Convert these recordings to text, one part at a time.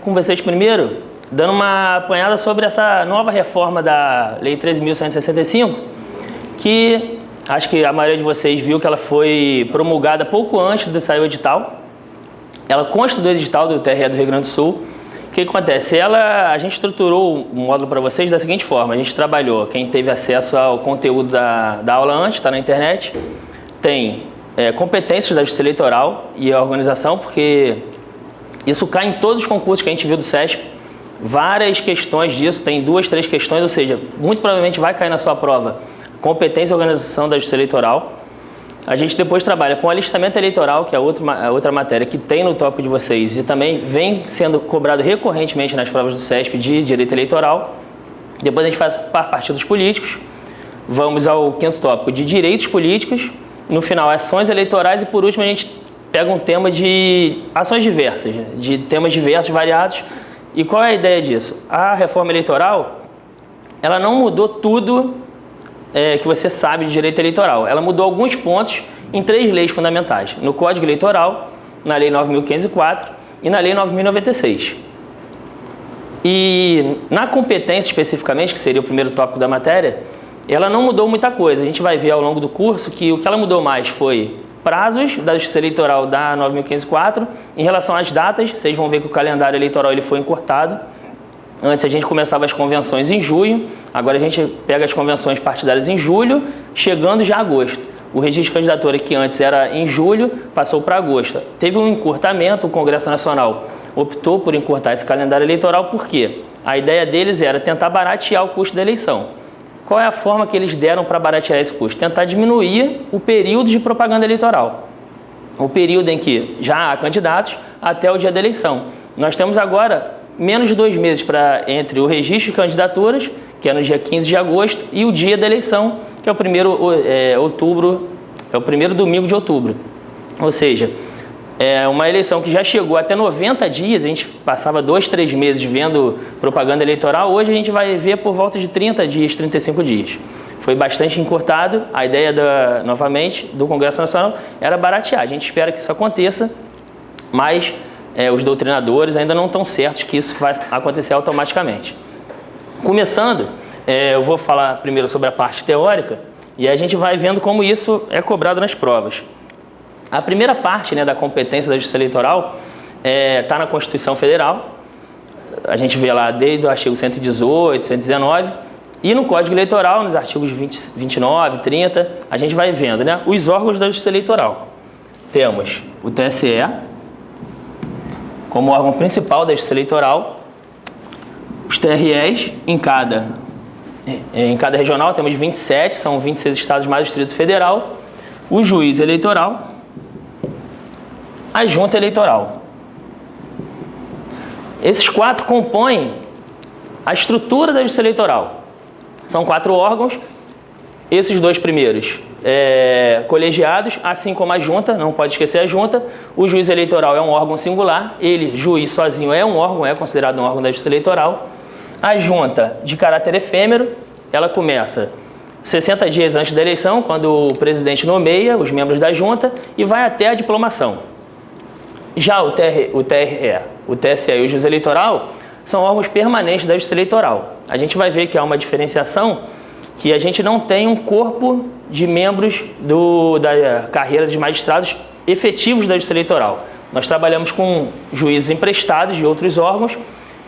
com vocês primeiro, dando uma apanhada sobre essa nova reforma da Lei 13.165, que acho que a maioria de vocês viu que ela foi promulgada pouco antes de sair o edital. Ela consta do edital do TRE do Rio Grande do Sul. O que acontece? A gente estruturou o módulo para vocês da seguinte forma: a gente trabalhou, quem teve acesso ao conteúdo da aula antes, está na internet, tem competências da Justiça Eleitoral e a organização, porque isso cai em todos os concursos que a gente viu do CESP. Várias questões disso, tem 2, 3 questões, ou seja, muito provavelmente vai cair na sua prova competência e organização da Justiça Eleitoral. A gente depois trabalha com alistamento eleitoral, que é outra matéria que tem no tópico de vocês e também vem sendo cobrado recorrentemente nas provas do CESP de direito eleitoral. Depois a gente faz para partidos políticos. Vamos ao 5º tópico de direitos políticos. No final, ações eleitorais e, por último, a gente pega um tema de ações diversas, de temas diversos, variados. E qual é a ideia disso? A reforma eleitoral, ela não mudou tudo que você sabe de direito eleitoral. Ela mudou alguns pontos em 3 leis fundamentais: no Código Eleitoral, na Lei 9.504 e na Lei 9.096. E na competência especificamente, que seria o primeiro tópico da matéria, ela não mudou muita coisa. A gente vai ver ao longo do curso que o que ela mudou mais foi prazos da Justiça Eleitoral da 9.504. Em relação às datas, vocês vão ver que o calendário eleitoral ele foi encurtado. Antes a gente começava as convenções em junho, agora a gente pega as convenções partidárias em julho, chegando já a agosto. O registro de candidatura, que antes era em julho, passou para agosto. Teve um encurtamento, o Congresso Nacional optou por encurtar esse calendário eleitoral, porque a ideia deles era tentar baratear o custo da eleição. Qual é a forma que eles deram para baratear esse custo? Tentar diminuir o período de propaganda eleitoral. O período em que já há candidatos até o dia da eleição. Nós temos agora menos de 2 meses entre o registro de candidaturas, que é no dia 15 de agosto, e o dia da eleição, que é o primeiro domingo de outubro. Ou seja, é uma eleição que já chegou até 90 dias, a gente passava 2, 3 meses vendo propaganda eleitoral, hoje a gente vai ver por volta de 30 dias, 35 dias. Foi bastante encurtado. A ideia, novamente, do Congresso Nacional era baratear. A gente espera que isso aconteça, mas os doutrinadores ainda não estão certos que isso vai acontecer automaticamente. Começando, eu vou falar primeiro sobre a parte teórica e a gente vai vendo como isso é cobrado nas provas. A primeira parte, da competência da Justiça Eleitoral está na Constituição Federal. A gente vê lá desde o artigo 118, 119, e no Código Eleitoral, nos artigos 29, 30, a gente vai vendo, os órgãos da Justiça Eleitoral. Temos o TSE, como órgão principal da Justiça Eleitoral, os TREs, em cada regional temos 27, são 26 estados mais o Distrito Federal, o juiz eleitoral, a junta eleitoral. Esses 4 compõem a estrutura da Justiça Eleitoral. São 4 órgãos, esses 2 primeiros colegiados, assim como a junta, não pode esquecer a junta. O juiz eleitoral é um órgão singular, ele, juiz sozinho, é um órgão, é considerado um órgão da Justiça Eleitoral. A junta, de caráter efêmero, ela começa 60 dias antes da eleição, quando o presidente nomeia os membros da junta, e vai até a diplomação. Já o TRE, o TSE e o juiz eleitoral são órgãos permanentes da Justiça Eleitoral. A gente vai ver que há uma diferenciação, que a gente não tem um corpo de membros da carreira de magistrados efetivos da Justiça Eleitoral. Nós trabalhamos com juízes emprestados de outros órgãos,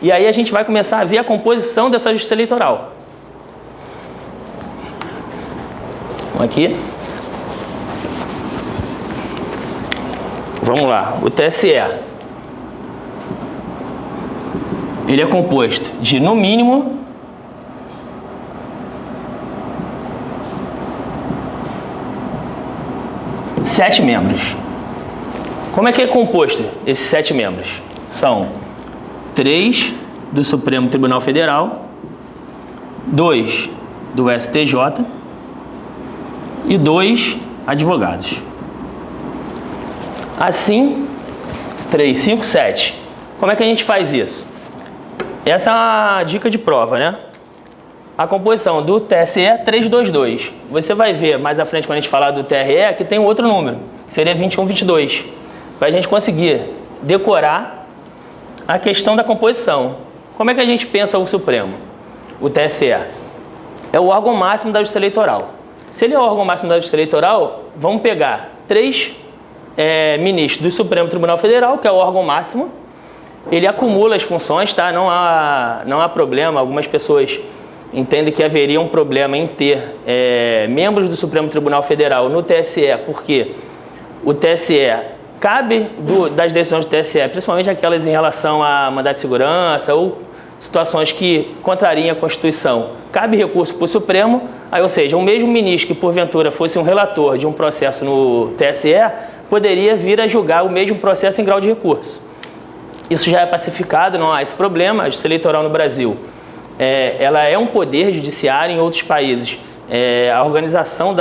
e aí a gente vai começar a ver a composição dessa Justiça Eleitoral. Aqui. Vamos lá, o TSE. Ele é composto de, no mínimo, 7 membros. Como é que é composto esses 7 membros? São 3 do Supremo Tribunal Federal, 2 do STJ e 2 advogados. Assim, 3, 5, 7. Como é que a gente faz isso? Essa é uma dica de prova, A composição do TSE é 322. Você vai ver mais à frente, quando a gente falar do TRE, que tem um outro número, que seria 21, 22. Para a gente conseguir decorar a questão da composição. Como é que a gente pensa o Supremo? O TSE é o órgão máximo da Justiça Eleitoral. Se ele é o órgão máximo da Justiça Eleitoral, vamos pegar 3 ministros do Supremo Tribunal Federal, que é o órgão máximo. Ele acumula as funções, tá? Não há problema. Algumas pessoas entendem que haveria um problema em ter membros do Supremo Tribunal Federal no TSE, porque o TSE cabe das decisões do TSE, principalmente aquelas em relação a mandado de segurança ou situações que contrariam a Constituição, cabe recurso para o Supremo, ou seja, o mesmo ministro que porventura fosse um relator de um processo no TSE, poderia vir a julgar o mesmo processo em grau de recurso. Isso já é pacificado, não há esse problema. A Justiça Eleitoral no Brasil, ela é um poder judiciário. Em outros países, a organização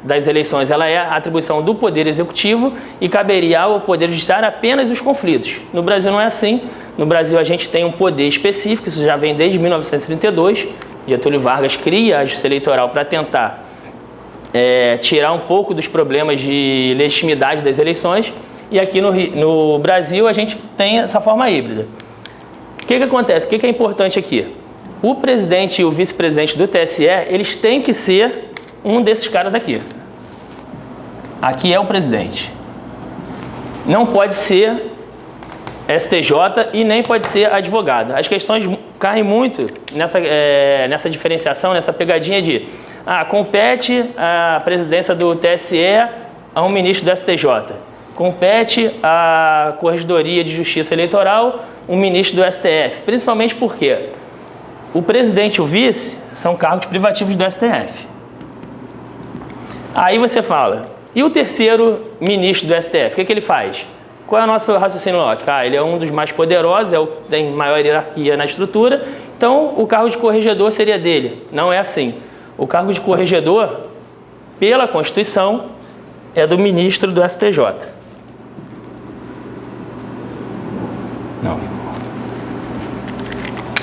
das eleições, ela é a atribuição do Poder Executivo e caberia ao Poder Judiciário apenas os conflitos. No Brasil não é assim. No Brasil a gente tem um poder específico, isso já vem desde 1932. Getúlio Vargas cria a Justiça Eleitoral para tentar tirar um pouco dos problemas de legitimidade das eleições. E aqui no Brasil a gente tem essa forma híbrida. O que acontece? O que é importante aqui? O presidente e o vice-presidente do TSE, eles têm que ser um desses caras aqui. Aqui é o presidente. Não pode ser STJ e nem pode ser advogado. As questões caem muito nessa diferenciação, nessa pegadinha de compete a presidência do TSE a um ministro do STJ. Compete a Corregedoria de Justiça Eleitoral um ministro do STF. Principalmente porque o presidente e o vice são cargos privativos do STF. Aí você fala, e o terceiro ministro do STF, o que ele faz? Qual é o nosso raciocínio lógico? Ele é um dos mais poderosos, tem maior hierarquia na estrutura, então o cargo de corregedor seria dele. Não é assim. O cargo de corregedor, pela Constituição, é do ministro do STJ. Não.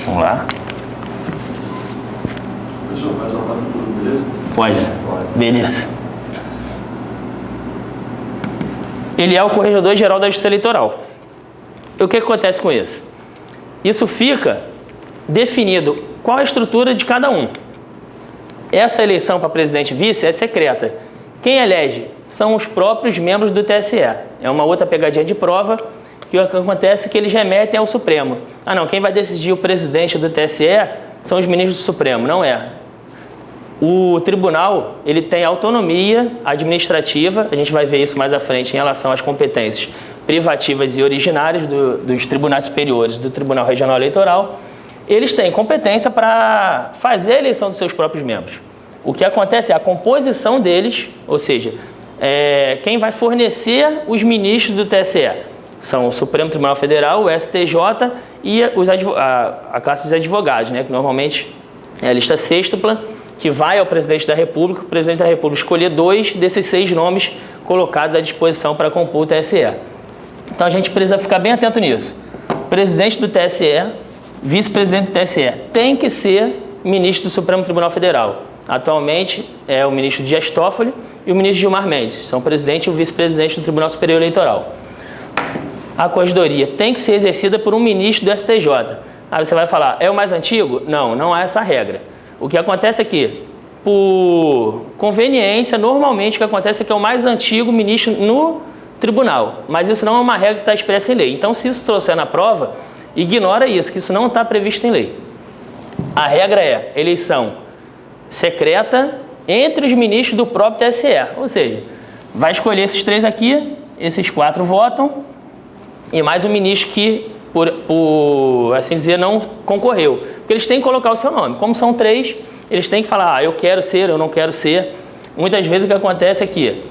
Vamos lá. Professor, mais uma pergunta, beleza? Pode. Beleza. Ele é o Corregedor-Geral da Justiça Eleitoral. E o que acontece com isso? Isso fica definido qual a estrutura de cada um. Essa eleição para presidente e vice é secreta. Quem elege são os próprios membros do TSE. É uma outra pegadinha de prova, que o que acontece é que eles remetem ao Supremo. Não, quem vai decidir o presidente do TSE são os ministros do Supremo. Não é. O tribunal, ele tem autonomia administrativa, a gente vai ver isso mais à frente em relação às competências privativas e originárias dos tribunais superiores, do Tribunal Regional Eleitoral. Eles têm competência para fazer a eleição dos seus próprios membros. O que acontece é a composição deles, ou seja, quem vai fornecer os ministros do TSE. São o Supremo Tribunal Federal, o STJ e a classe dos advogados, né, que normalmente é a lista sêxtupla, que vai ao presidente da República, o presidente da República escolher 2 desses 6 nomes colocados à disposição para compor o TSE. Então a gente precisa ficar bem atento nisso. Presidente do TSE, vice-presidente do TSE, tem que ser ministro do Supremo Tribunal Federal. Atualmente é o ministro Dias Toffoli e o ministro Gilmar Mendes, são o presidente e o vice-presidente do Tribunal Superior Eleitoral. A corregedoria tem que ser exercida por um ministro do STJ. Aí você vai falar, é o mais antigo? Não, não há essa regra. O que acontece é que, por conveniência, normalmente o que acontece é que é o mais antigo ministro no tribunal. Mas isso não é uma regra que está expressa em lei. Então, se isso trouxer na prova, ignora isso, que isso não está previsto em lei. A regra é eleição secreta entre os ministros do próprio TSE. Ou seja, vai escolher esses 3 aqui, esses 4 votam, e mais um ministro que, por assim dizer, não concorreu. Porque eles têm que colocar o seu nome. Como são 3, eles têm que falar, eu quero ser, eu não quero ser. Muitas vezes o que acontece é que,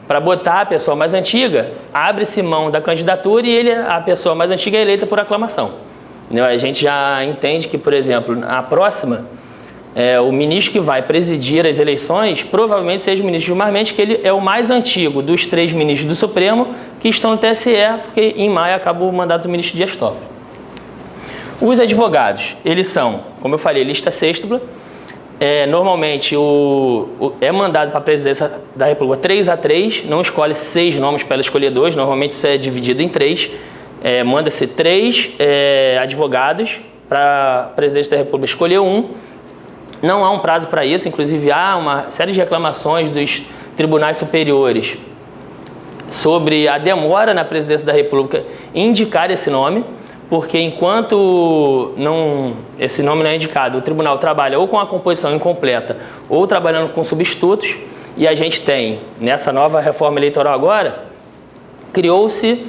para botar a pessoa mais antiga, abre-se mão da candidatura e a pessoa mais antiga é eleita por aclamação. A gente já entende que, por exemplo, a próxima, o ministro que vai presidir as eleições provavelmente seja o ministro Gilmar Mendes, que ele é o mais antigo dos 3 ministros do Supremo que estão no TSE, porque em maio acaba o mandato do ministro Dias Toffoli. Os advogados, eles são, como eu falei, lista sêxtupla. Normalmente é mandado para a presidência da República 3-3, não escolhe 6 nomes para ela escolher 2, normalmente isso é dividido em 3. Manda-se 3 advogados para a presidente da República escolher um. Não há um prazo para isso, inclusive há uma série de reclamações dos tribunais superiores sobre a demora na presidência da República em indicar esse nome, porque enquanto esse nome não é indicado, o tribunal trabalha ou com a composição incompleta ou trabalhando com substitutos, e a gente tem, nessa nova reforma eleitoral agora, criou-se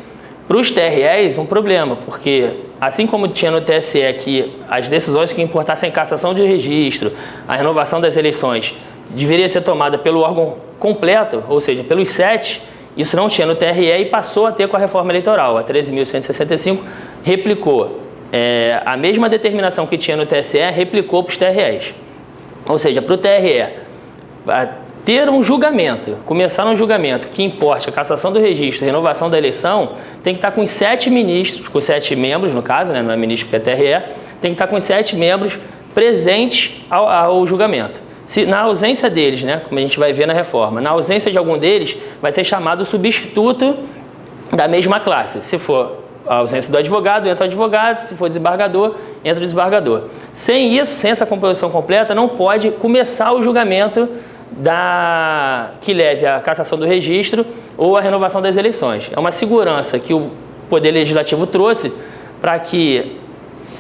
para os TREs um problema, porque assim como tinha no TSE que as decisões que importassem cassação de registro, a renovação das eleições, deveria ser tomada pelo órgão completo, ou seja, pelos 7, isso não tinha no TRE e passou a ter com a reforma eleitoral. A 13.165 replicou a mesma determinação que tinha no TSE, replicou para os TREs. Ou seja, para o TRE ter um julgamento, começar um julgamento que importe a cassação do registro, renovação da eleição, tem que estar com os 7 ministros, com 7 membros no caso, né, não é ministro porque é TRE, tem que estar com os 7 membros presentes ao julgamento. Na ausência deles, né, como a gente vai ver na reforma, na ausência de algum deles, vai ser chamado substituto da mesma classe. Se for a ausência do advogado, entra o advogado, se for desembargador, entra o desembargador. Sem isso, sem essa composição completa, não pode começar o julgamento que leve à cassação do registro ou à renovação das eleições. É uma segurança que o Poder Legislativo trouxe para que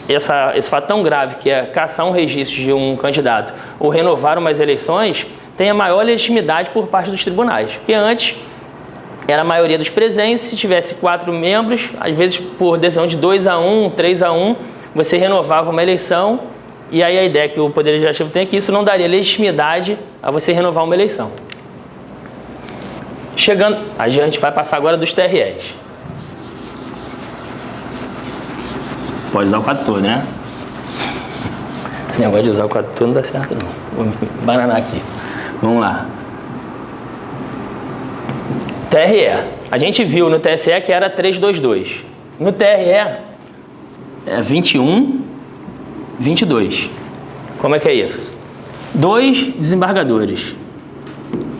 esse fato tão grave, que é cassar um registro de um candidato ou renovar umas eleições, tenha maior legitimidade por parte dos tribunais. Porque antes era a maioria dos presentes, se tivesse 4 membros, às vezes por decisão de 2-1, 3-1, você renovava uma eleição, e aí a ideia que o Poder Legislativo tem é que isso não daria legitimidade a você renovar uma eleição. A gente vai passar agora dos TREs. Pode usar o quadro todo, né? Esse negócio de usar o quadro todo não dá certo, não. Vou me bananar aqui. Vamos lá. TRE. A gente viu no TSE que era 322. No TRE é 21, 22. Como é que é isso? 2 desembargadores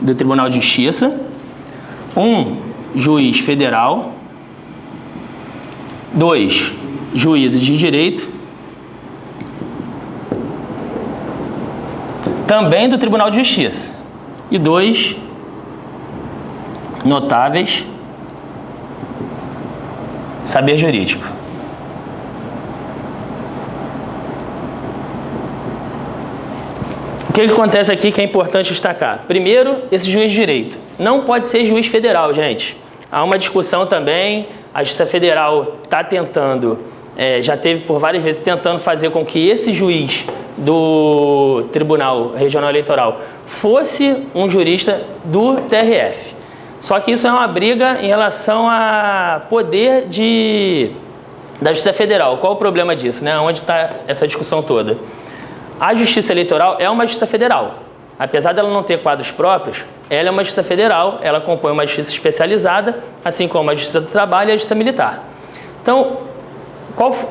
do Tribunal de Justiça, um juiz federal, 2 juízes de direito, também do Tribunal de Justiça, e 2 notáveis saber jurídico. O que acontece aqui que é importante destacar? Primeiro, esse juiz de direito não pode ser juiz federal, gente. Há uma discussão também, a Justiça Federal está tentando, já teve por várias vezes tentando fazer com que esse juiz do Tribunal Regional Eleitoral fosse um jurista do TRF. Só que isso é uma briga em relação a poder da Justiça Federal. Qual o problema disso, né? Onde está essa discussão toda? A Justiça Eleitoral é uma Justiça Federal. Apesar dela não ter quadros próprios, ela é uma Justiça Federal, ela compõe uma Justiça especializada, assim como a Justiça do Trabalho e a Justiça Militar. Então,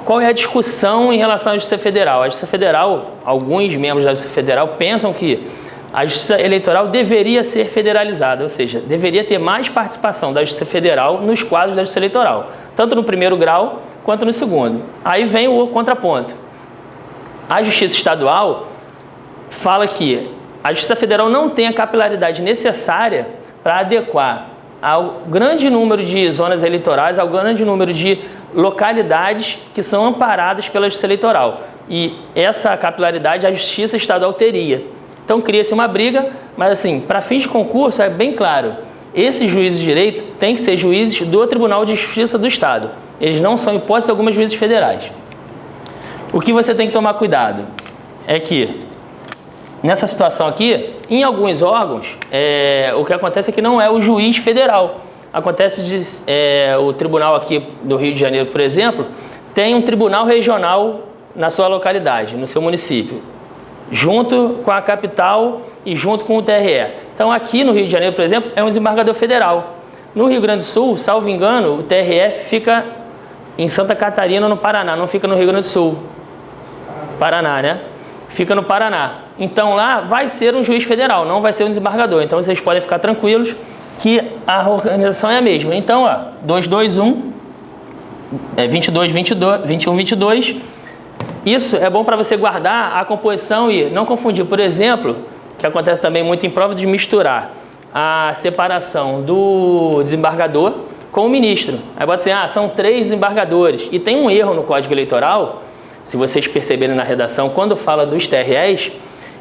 qual é a discussão em relação à Justiça Federal? A Justiça Federal, alguns membros da Justiça Federal pensam que a Justiça Eleitoral deveria ser federalizada, ou seja, deveria ter mais participação da Justiça Federal nos quadros da Justiça Eleitoral, tanto no primeiro grau quanto no segundo. Aí vem o contraponto. A Justiça Estadual fala que a Justiça Federal não tem a capilaridade necessária para adequar ao grande número de zonas eleitorais, ao grande número de localidades que são amparadas pela Justiça Eleitoral. E essa capilaridade a Justiça Estadual teria. Então cria-se uma briga, mas assim, para fins de concurso é bem claro, esses juízes de direito têm que ser juízes do Tribunal de Justiça do Estado. Eles não são, em hipótese alguma, juízes federais. O que você tem que tomar cuidado é que, nessa situação aqui, em alguns órgãos, o que acontece é que não é o juiz federal. Acontece o tribunal aqui do Rio de Janeiro, por exemplo, tem um tribunal regional na sua localidade, no seu município, junto com a capital e junto com o TRE. Então, aqui no Rio de Janeiro, por exemplo, é um desembargador federal. No Rio Grande do Sul, salvo engano, o TRF fica em Santa Catarina, no Paraná, não fica no Rio Grande do Sul. Paraná, né? fica no Paraná. Então lá vai ser um juiz federal, não vai ser um desembargador. Então vocês podem ficar tranquilos que a organização é a mesma. Então, ó, 221, 22, 21, 22. Isso é bom para você guardar a composição e não confundir. Por exemplo, que acontece também muito em prova, de misturar a separação do desembargador com o ministro. Aí bota assim, são 3 desembargadores. E tem um erro no Código Eleitoral, se vocês perceberem na redação, quando fala dos TREs,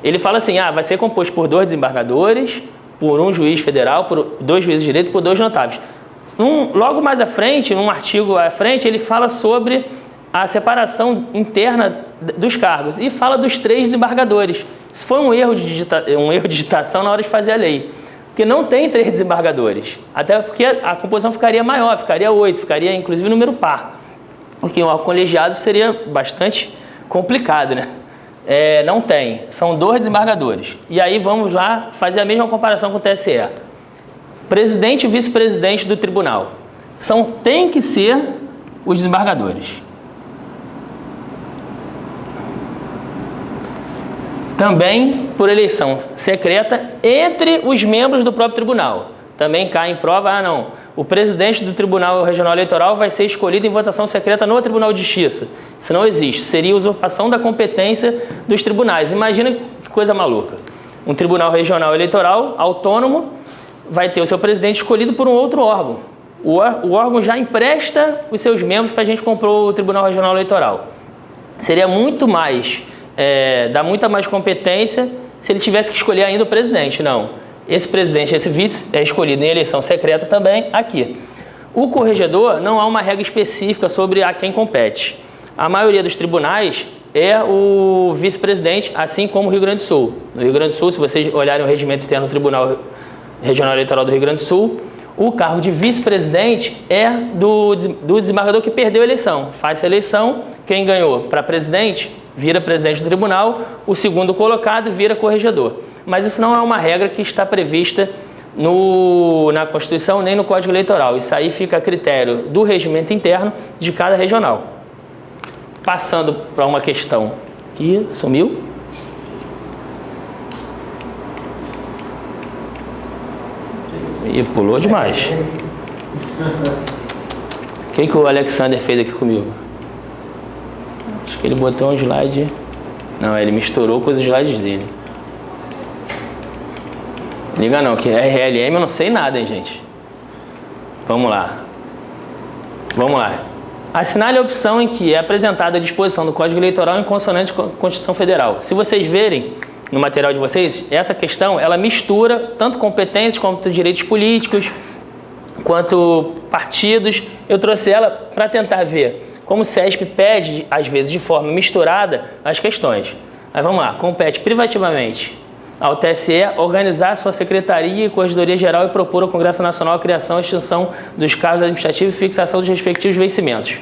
ele fala assim, vai ser composto por 2 desembargadores, por um juiz federal, por 2 juízes de direito, por 2 notáveis. Logo mais à frente, num artigo à frente, ele fala sobre a separação interna dos cargos e fala dos 3 desembargadores. Isso foi um erro de digitação na hora de fazer a lei. Porque não tem 3 desembargadores. Até porque a composição ficaria maior, ficaria 8, ficaria inclusive número par. Porque um órgão colegiado seria bastante complicado, né? Não tem. São 2 desembargadores. E aí vamos lá fazer a mesma comparação com o TSE. Presidente e vice-presidente do tribunal. Tem que ser os desembargadores. Também por eleição secreta entre os membros do próprio tribunal. Também cai em prova, o presidente do Tribunal Regional Eleitoral vai ser escolhido em votação secreta no Tribunal de Justiça. Isso não existe. Seria usurpação da competência dos tribunais. Imagina que coisa maluca. Um Tribunal Regional Eleitoral autônomo vai ter o seu presidente escolhido por um outro órgão. O órgão já empresta os seus membros para a gente comprar o Tribunal Regional Eleitoral. Seria muito mais... dá muita mais competência se ele tivesse que escolher ainda o presidente. Não. Esse presidente, esse vice é escolhido em eleição secreta também aqui. O corregedor não há uma regra específica sobre a quem compete. A maioria dos tribunais é o vice-presidente, assim como o Rio Grande do Sul. No Rio Grande do Sul, se vocês olharem o regimento interno do Tribunal Regional Eleitoral do Rio Grande do Sul, o cargo de vice-presidente é do desembargador que perdeu a eleição. Faz a eleição, quem ganhou para presidente vira presidente do tribunal, o segundo colocado vira corregedor. Mas isso não é uma regra que está prevista na Constituição nem no Código Eleitoral. Isso aí fica a critério do regimento interno de cada regional. Passando para uma questão que sumiu. E pulou demais. O que o Alexander fez aqui comigo? Acho que ele botou um slide... Não, ele misturou com os slides dele. Liga não, que RLM eu não sei nada, hein, gente. Vamos lá. Assinale a opção em que é apresentada a disposição do Código Eleitoral em consonância com a Constituição Federal. Se vocês verem no material de vocês, essa questão, ela mistura tanto competências quanto direitos políticos, quanto partidos. Eu trouxe ela para tentar ver como o CESP pede, às vezes, de forma misturada, as questões. Mas vamos lá. Compete privativamente ao TSE organizar sua secretaria e corregedoria geral e propor ao Congresso Nacional a criação e extinção dos cargos administrativos e fixação dos respectivos vencimentos.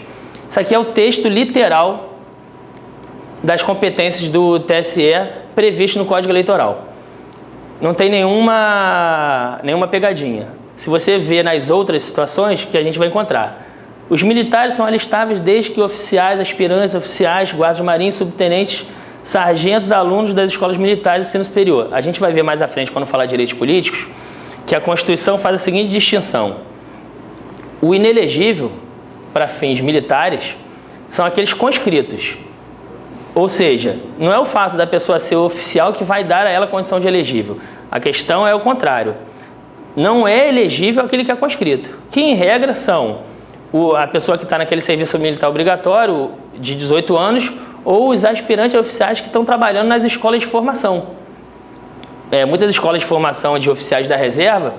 Isso aqui é o texto literal das competências do TSE previsto no Código Eleitoral. Não tem nenhuma pegadinha. Se você vê nas outras situações que a gente vai encontrar. Os militares são alistáveis desde que oficiais, aspirantes, oficiais, guardas marinhos, subtenentes, sargentos, alunos das escolas militares de ensino superior. A gente vai ver mais à frente, quando falar de direitos políticos, que a Constituição faz a seguinte distinção. O inelegível, para fins militares, são aqueles conscritos. Ou seja, não é o fato da pessoa ser oficial que vai dar a ela a condição de elegível. A questão é o contrário. Não é elegível aquele que é conscrito. Que, em regra, são a pessoa que está naquele serviço militar obrigatório de 18 anos ou os aspirantes oficiais que estão trabalhando nas escolas de formação. Muitas escolas de formação de oficiais da reserva,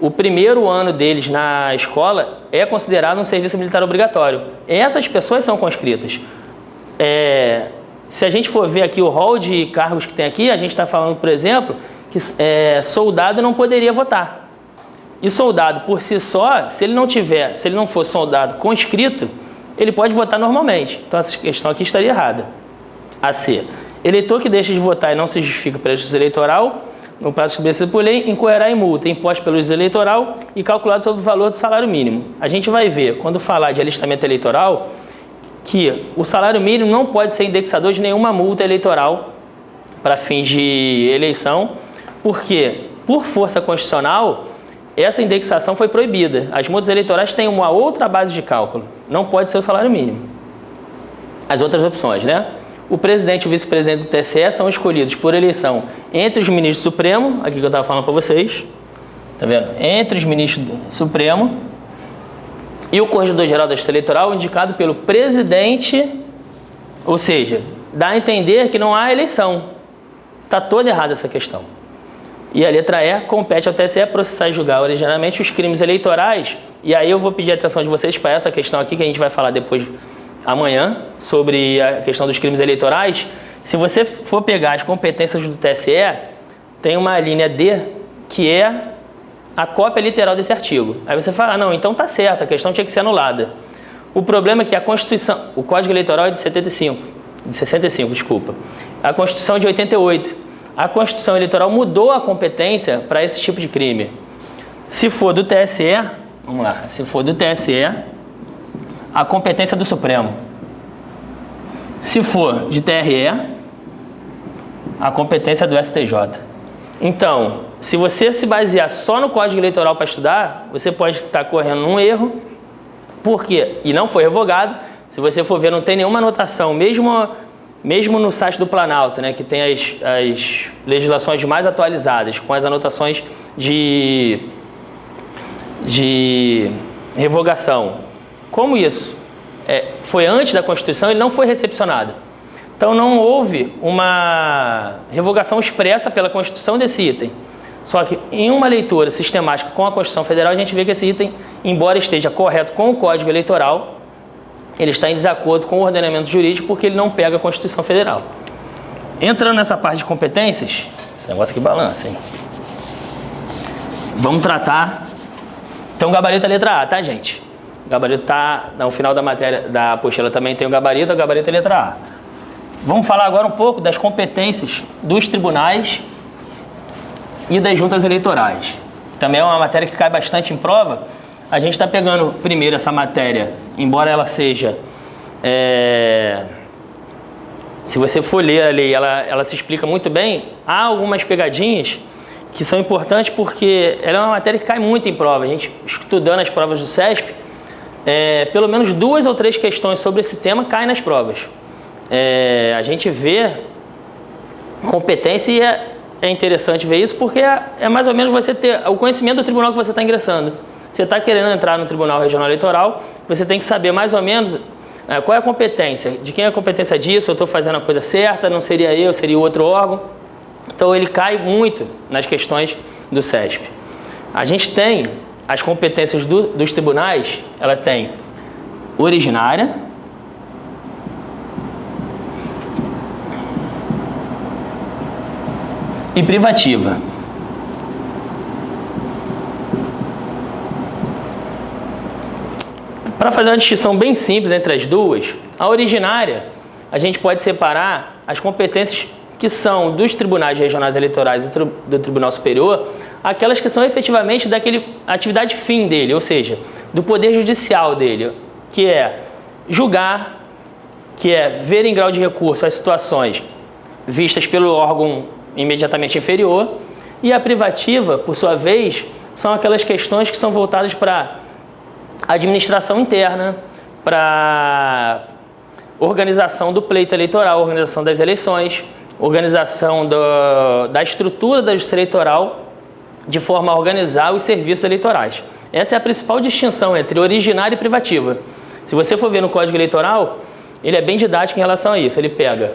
o primeiro ano deles na escola é considerado um serviço militar obrigatório. Essas pessoas são conscritas. Se a gente for ver aqui o rol de cargos que tem aqui, a gente está falando, por exemplo, que soldado não poderia votar. E soldado, por si só, se ele não for soldado conscrito, ele pode votar normalmente. Então, essa questão aqui estaria errada. A C. Eleitor que deixa de votar e não se justifica para justiça eleitoral, no prazo estabelecido por lei, incorrerá em multa imposta pelo juiz eleitoral e calculado sobre o valor do salário mínimo. A gente vai ver, quando falar de alistamento eleitoral, que o salário mínimo não pode ser indexador de nenhuma multa eleitoral para fins de eleição, porque, por força constitucional, essa indexação foi proibida. As multas eleitorais têm uma outra base de cálculo, não pode ser o salário mínimo. As outras opções, né? O presidente e o vice-presidente do TSE são escolhidos por eleição entre os ministros do Supremo, aqui que eu estava falando para vocês, tá vendo? Entre os ministros do Supremo e o Corregedor-Geral da Justiça Eleitoral, indicado pelo presidente, ou seja, dá a entender que não há eleição. Está toda errada essa questão. E a letra E, compete ao TSE processar e julgar originalmente os crimes eleitorais. E aí eu vou pedir a atenção de vocês para essa questão aqui, que a gente vai falar depois, amanhã, sobre a questão dos crimes eleitorais. Se você for pegar as competências do TSE, tem uma linha D, que é a cópia literal desse artigo. Aí você fala, não, então tá certo, a questão tinha que ser anulada. O problema é que a Constituição, o Código Eleitoral é de 65, desculpa. A Constituição é de 88. A Constituição Eleitoral mudou a competência para esse tipo de crime. Se for do TSE, vamos lá, se for do TSE, a competência é do Supremo. Se for de TRE, a competência é do STJ. Então, se você se basear só no Código Eleitoral para estudar, você pode estar correndo um erro, porque, e não foi revogado, se você for ver, não tem nenhuma anotação, mesmo no site do Planalto, né, que tem as legislações mais atualizadas, com as anotações de revogação. Como isso foi antes da Constituição, ele não foi recepcionado. Então não houve uma revogação expressa pela Constituição desse item. Só que em uma leitura sistemática com a Constituição Federal, a gente vê que esse item, embora esteja correto com o Código Eleitoral, ele está em desacordo com o ordenamento jurídico porque ele não pega a Constituição Federal. Entrando nessa parte de competências, esse negócio aqui balança, hein? Vamos tratar. Então, o gabarito é a letra A, tá, gente? O gabarito tá no final da matéria, da apostila também tem o gabarito é a letra A. Vamos falar agora um pouco das competências dos tribunais e das juntas eleitorais. Também é uma matéria que cai bastante em prova. A gente está pegando primeiro essa matéria, embora ela seja... se você for ler a lei, ela se explica muito bem. Há algumas pegadinhas que são importantes porque ela é uma matéria que cai muito em prova. A gente, estudando as provas do CESP, pelo menos 2 ou 3 questões sobre esse tema caem nas provas. A gente vê competência e é interessante ver isso porque é mais ou menos você ter o conhecimento do tribunal que você está ingressando. Você está querendo entrar no Tribunal Regional Eleitoral, você tem que saber mais ou menos qual é a competência, de quem é a competência disso, eu estou fazendo a coisa certa, não seria eu, seria outro órgão. Então ele cai muito nas questões do CESP. A gente tem as competências dos tribunais, ela tem originária, e privativa. Para fazer uma distinção bem simples entre as duas, a originária, a gente pode separar as competências que são dos tribunais regionais eleitorais e do Tribunal Superior, aquelas que são efetivamente daquele atividade fim dele, ou seja, do poder judicial dele, que é julgar, que é ver em grau de recurso as situações vistas pelo órgão imediatamente inferior, e a privativa, por sua vez, são aquelas questões que são voltadas para administração interna, para organização do pleito eleitoral, organização das eleições, organização da estrutura da justiça eleitoral, de forma a organizar os serviços eleitorais. Essa é a principal distinção entre originária e privativa. Se você for ver no Código Eleitoral, ele é bem didático em relação a isso. Ele pega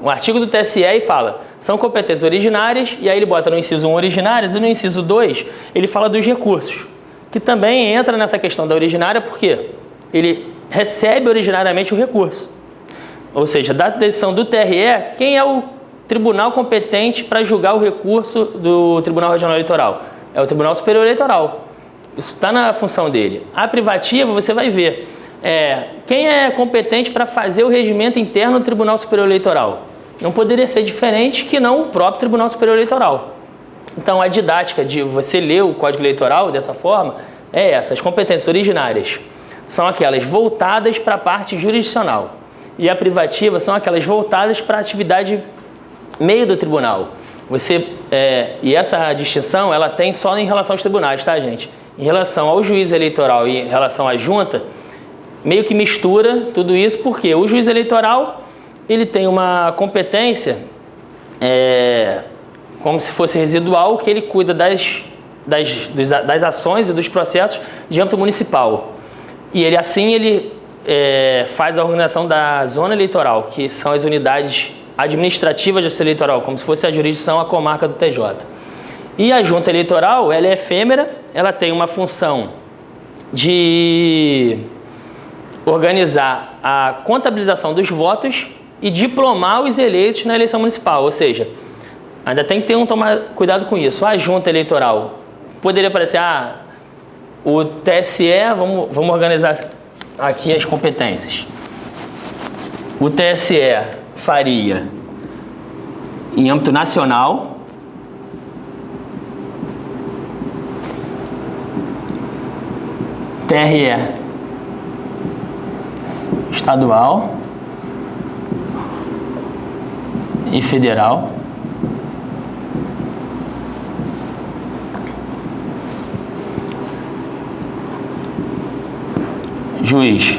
um artigo do TSE e fala, são competências originárias, e aí ele bota no inciso 1 originárias, e no inciso 2 ele fala dos recursos, que também entra nessa questão da originária, porque ele recebe originariamente o recurso. Ou seja, da decisão do TRE, quem é o tribunal competente para julgar o recurso do Tribunal Regional Eleitoral? É o Tribunal Superior Eleitoral. Isso está na função dele. A privativa, você vai ver, quem é competente para fazer o regimento interno do Tribunal Superior Eleitoral? Não poderia ser diferente que não o próprio Tribunal Superior Eleitoral. Então, a didática de você ler o Código Eleitoral dessa forma é essa. As competências originárias são aquelas voltadas para a parte jurisdicional. e a privativa são aquelas voltadas para a atividade meio do tribunal. E essa distinção ela tem só em relação aos tribunais, tá, gente? Em relação ao juiz eleitoral e em relação à junta, meio que mistura tudo isso, porque o juiz eleitoral ele tem uma competência como se fosse residual, que ele cuida das ações e dos processos de âmbito municipal. E ele faz a organização da zona eleitoral, que são as unidades administrativas de justiça eleitoral, como se fosse a jurisdição, a comarca do TJ. E a junta eleitoral, ela é efêmera, ela tem uma função de organizar a contabilização dos votos e diplomar os eleitos na eleição municipal, ou seja, ainda tem que tomar cuidado com isso. A junta eleitoral poderia parecer, o TSE, vamos organizar aqui as competências. O TSE faria em âmbito nacional, TRE estadual e federal, juiz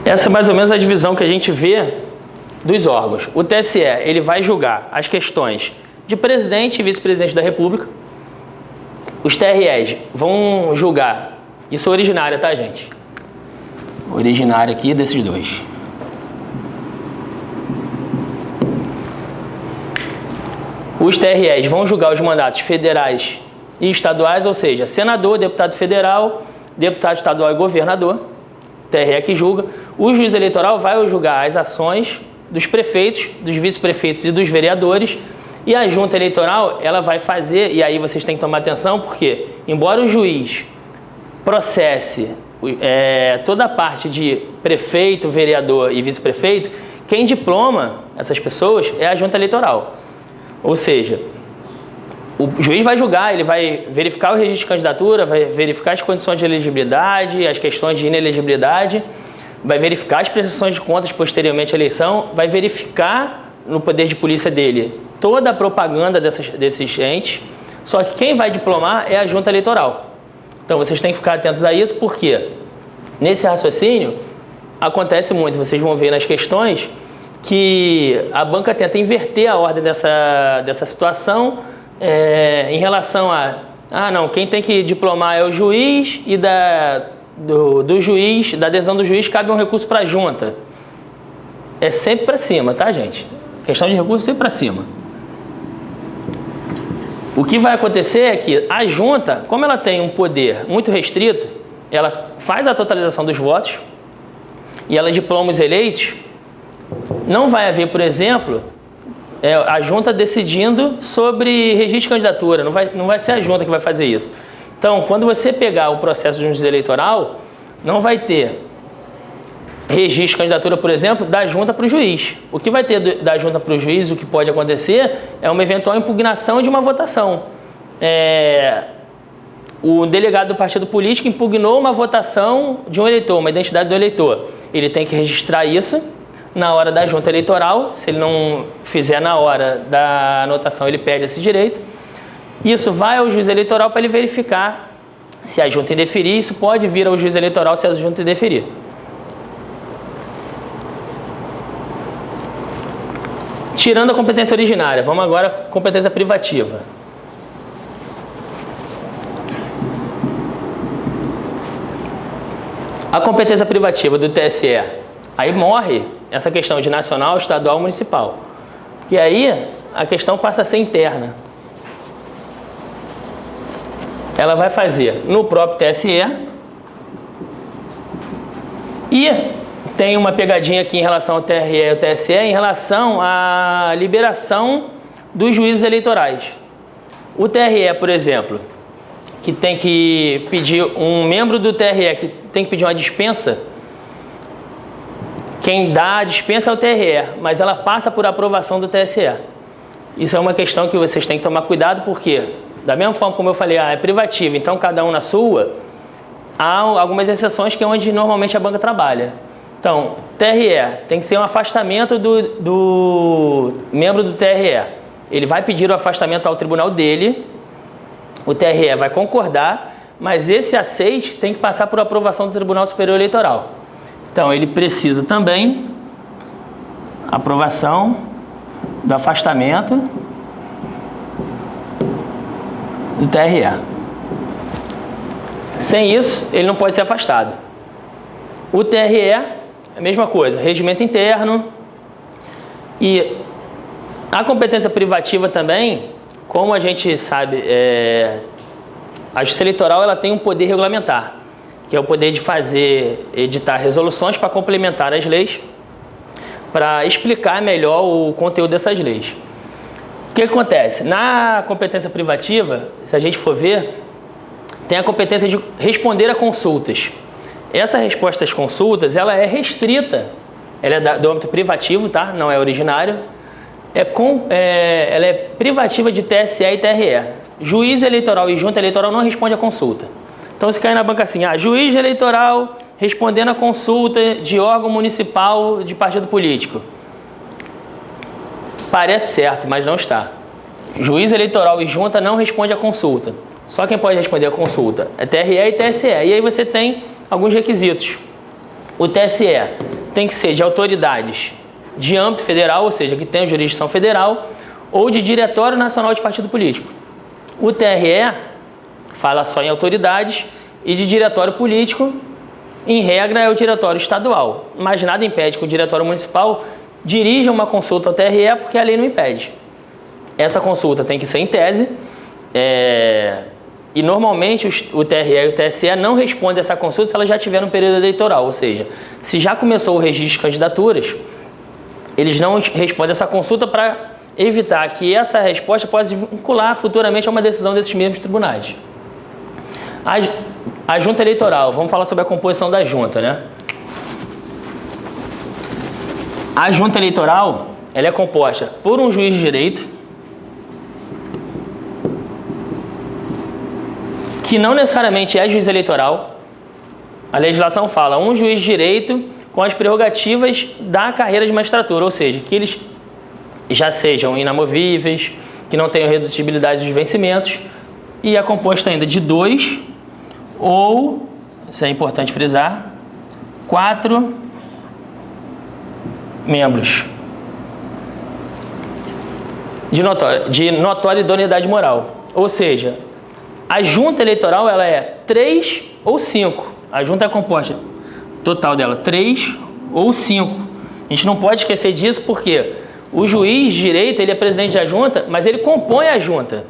essa é mais ou menos a divisão que a gente vê dos órgãos. O TSE, ele vai julgar as questões de presidente e vice-presidente da República. Os TREs vão julgar, isso é originário, tá, gente? Originário aqui desses dois. Os TREs vão julgar os mandatos federais e estaduais, ou seja, senador, deputado federal, deputado estadual e governador. TRE que julga. O juiz eleitoral vai julgar as ações dos prefeitos, dos vice-prefeitos e dos vereadores, e a junta eleitoral ela vai fazer, e aí vocês têm que tomar atenção, porque embora o juiz processe toda a parte de prefeito, vereador e vice-prefeito, quem diploma essas pessoas é a junta eleitoral. Ou seja, o juiz vai julgar, ele vai verificar o registro de candidatura, vai verificar as condições de elegibilidade, as questões de inelegibilidade, vai verificar as prestações de contas posteriormente à eleição, vai verificar no poder de polícia dele toda a propaganda desses entes, só que quem vai diplomar é a junta eleitoral. Então vocês têm que ficar atentos a isso, porque nesse raciocínio acontece muito, vocês vão ver nas questões que a banca tenta inverter a ordem dessa situação em relação não, quem tem que diplomar é o juiz e do juiz, da adesão do juiz, cabe um recurso para a junta. É sempre para cima, tá, gente? Questão de recurso sempre para cima. O que vai acontecer é que a junta, como ela tem um poder muito restrito, ela faz a totalização dos votos e ela diploma os eleitos. Não vai haver, por exemplo, a junta decidindo sobre registro de candidatura. Não vai ser a junta que vai fazer isso. Então, quando você pegar o processo de justiça eleitoral, não vai ter registro de candidatura, por exemplo, da junta para o juiz. O que vai ter da junta para o juiz, o que pode acontecer, é uma eventual impugnação de uma votação. O delegado do partido político impugnou uma votação de um eleitor, uma identidade do eleitor. Ele tem que registrar isso na hora da junta eleitoral. Se ele não fizer na hora da anotação, ele perde esse direito. Isso vai ao juiz eleitoral para ele verificar se a junta indeferir. Isso pode vir ao juiz eleitoral se a junta indeferir. Tirando a competência originária, vamos agora à competência privativa. A competência privativa do TSE, aí morre essa questão de nacional, estadual, municipal. E aí a questão passa a ser interna. Ela vai fazer no próprio TSE e tem uma pegadinha aqui em relação ao TRE e ao TSE em relação à liberação dos juízes eleitorais. O TRE, por exemplo, que tem que pedir um membro do TRE que tem que pedir uma dispensa, quem dá a dispensa é o TRE, mas ela passa por aprovação do TSE. Isso é uma questão que vocês têm que tomar cuidado, porque, da mesma forma como eu falei, é privativa, então cada um na sua, há algumas exceções que é onde normalmente a banca trabalha. Então, TRE, tem que ser um afastamento do membro do TRE. Ele vai pedir o afastamento ao tribunal dele, o TRE vai concordar, mas esse A6 tem que passar por aprovação do Tribunal Superior Eleitoral. Então, ele precisa também aprovação do afastamento do TRE. Sem isso, ele não pode ser afastado. O TRE, a mesma coisa, regimento interno. E a competência privativa também, como a gente sabe, a Justiça Eleitoral ela tem um poder regulamentar, que é o poder de editar resoluções para complementar as leis, para explicar melhor o conteúdo dessas leis. O que acontece? Na competência privativa, se a gente for ver, tem a competência de responder a consultas. Essa resposta às consultas, ela é restrita, ela é do âmbito privativo, tá? Não é originário. Ela é privativa de TSE e TRE. Juiz eleitoral e junta eleitoral não responde à consulta. Então, se cair na banca assim, juiz eleitoral respondendo a consulta de órgão municipal de partido político. Parece certo, mas não está. Juiz eleitoral e junta não responde à consulta. Só quem pode responder a consulta é TRE e TSE. E aí você tem alguns requisitos. O TSE tem que ser de autoridades de âmbito federal, ou seja, que tenha jurisdição federal, ou de Diretório Nacional de Partido Político. O TRE fala só em autoridades e de diretório político, em regra, é o diretório estadual. Mas nada impede que o diretório municipal dirija uma consulta ao TRE, porque a lei não impede. Essa consulta tem que ser em tese, e normalmente o TRE e o TSE não respondem essa consulta se ela já tiver no período eleitoral, ou seja, se já começou o registro de candidaturas, eles não respondem essa consulta para evitar que essa resposta possa se vincular futuramente a uma decisão desses mesmos tribunais. A junta eleitoral, vamos falar sobre a composição da junta, né? A junta eleitoral, ela é composta por um juiz de direito, que não necessariamente é juiz eleitoral. A legislação fala um juiz de direito com as prerrogativas da carreira de magistratura, ou seja, que eles já sejam inamovíveis, que não tenham redutibilidade dos vencimentos, e é composto ainda de 2 ou, isso é importante frisar, 4 membros de notória idoneidade moral. Ou seja, a junta eleitoral ela é 3 ou 5. A junta é composta, total dela, 3 ou 5. A gente não pode esquecer disso porque o juiz de direito, ele é presidente da junta, mas ele compõe a junta.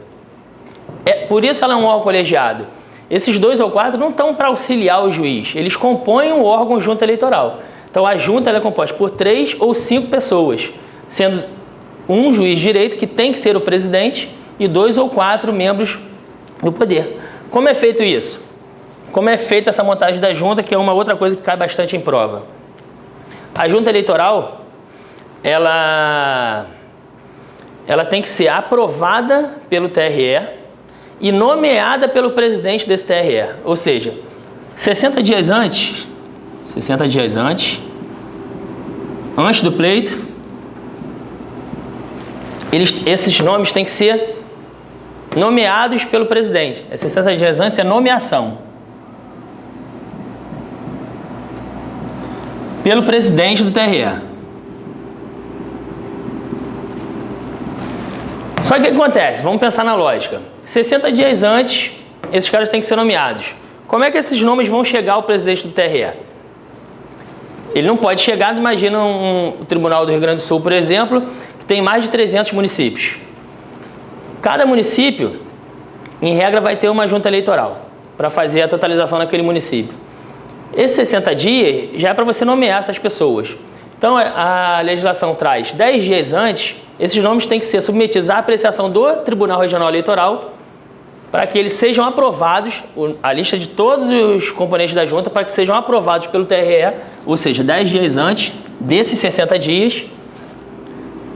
Por isso ela é um órgão colegiado. Esses 2 ou 4 não estão para auxiliar o juiz, eles compõem o órgão junta eleitoral. Então a junta ela é composta por 3 ou 5 pessoas, sendo um juiz de direito, que tem que ser o presidente, e 2 ou 4 membros do poder. Como é feito isso? Como é feita essa montagem da junta, que é uma outra coisa que cai bastante em prova. A junta eleitoral, ela tem que ser aprovada pelo TRE e nomeada pelo presidente desse TRE. Ou seja, 60 dias antes do pleito, esses nomes têm que ser nomeados pelo presidente. 60 dias antes é nomeação. Pelo presidente do TRE. Só que o que acontece? Vamos pensar na lógica. 60 dias antes, esses caras têm que ser nomeados. Como é que esses nomes vão chegar ao presidente do TRE? Ele não pode chegar, imagina o Tribunal do Rio Grande do Sul, por exemplo, que tem mais de 300 municípios. Cada município, em regra, vai ter uma junta eleitoral para fazer a totalização naquele município. Esses 60 dias já é para você nomear essas pessoas. Então, a legislação traz 10 dias antes, esses nomes têm que ser submetidos à apreciação do Tribunal Regional Eleitoral para que eles sejam aprovados, a lista de todos os componentes da junta, para que sejam aprovados pelo TRE, ou seja, 10 dias antes desses 60 dias,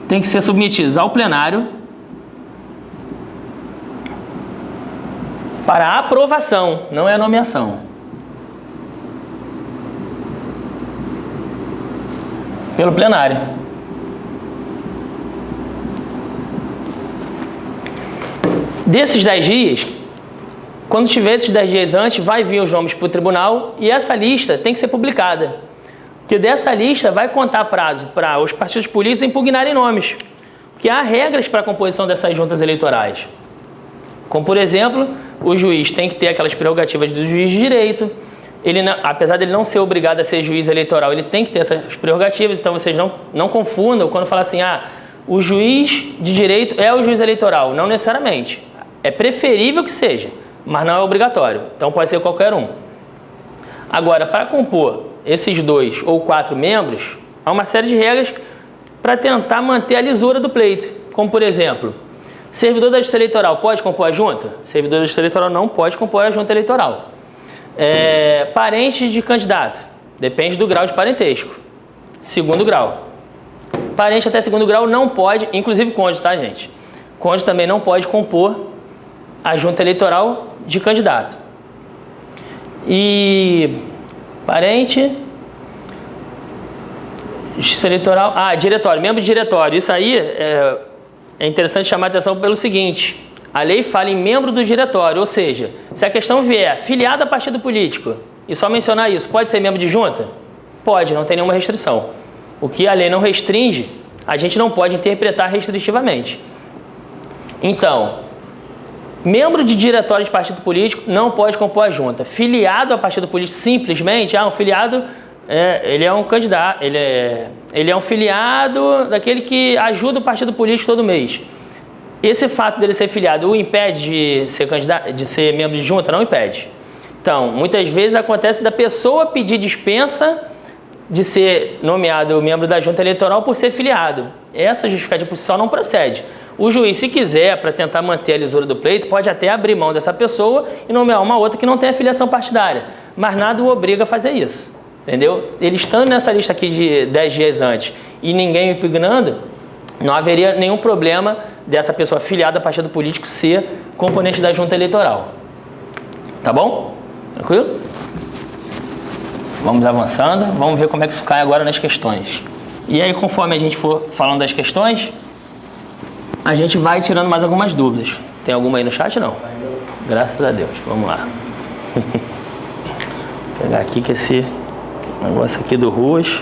tem que ser submetidos ao plenário para aprovação, não é nomeação. Pelo plenário. Desses 10 dias, quando tiver esses 10 dias antes, vai vir os nomes para o tribunal e essa lista tem que ser publicada. Porque dessa lista vai contar prazo para os partidos políticos impugnarem nomes. Porque há regras para a composição dessas juntas eleitorais. Como, por exemplo, o juiz tem que ter aquelas prerrogativas do juiz de direito. Ele, apesar de ele não ser obrigado a ser juiz eleitoral, ele tem que ter essas prerrogativas. Então, vocês não confundam quando falam assim, o juiz de direito é o juiz eleitoral. Não necessariamente. É preferível que seja, mas não é obrigatório. Então, pode ser qualquer um. Agora, para compor esses 2 ou 4 membros, há uma série de regras para tentar manter a lisura do pleito. Como, por exemplo, servidor da Justiça Eleitoral pode compor a junta? Servidor da Justiça Eleitoral não pode compor a junta eleitoral. Parente de candidato, depende do grau de parentesco. Segundo grau. Parente até segundo grau não pode, inclusive cônjuge, tá, gente? Cônjuge também não pode compor a junta eleitoral de candidato. E parente, Justiça Eleitoral, diretório, membro de diretório. Isso aí é interessante chamar a atenção pelo seguinte: a lei fala em membro do diretório, ou seja, se a questão vier filiado a partido político e só mencionar isso, pode ser membro de junta? Pode, não tem nenhuma restrição. O que a lei não restringe, a gente não pode interpretar restritivamente. Então, membro de diretório de partido político não pode compor a junta. Filiado a partido político, simplesmente, um filiado, ele é um candidato, ele é um filiado daquele que ajuda o partido político todo mês. Esse fato dele ser filiado o impede de ser candidato, de ser membro de junta? Não impede. Então, muitas vezes acontece da pessoa pedir dispensa de ser nomeado membro da junta eleitoral por ser filiado. Essa justificativa por si só não procede. O juiz, se quiser, para tentar manter a lisura do pleito, pode até abrir mão dessa pessoa e nomear uma outra que não tem filiação partidária. Mas nada o obriga a fazer isso. Entendeu? Ele estando nessa lista aqui de 10 dias antes e ninguém impugnando, não haveria nenhum problema dessa pessoa filiada a partido político ser componente da junta eleitoral. Tá bom? Tranquilo? Vamos avançando. Vamos ver como é que isso cai agora nas questões. E aí, conforme a gente for falando das questões, a gente vai tirando mais algumas dúvidas. Tem alguma aí no chat? Não? Graças a Deus. Vamos lá. Vou pegar aqui que esse negócio aqui do Ruas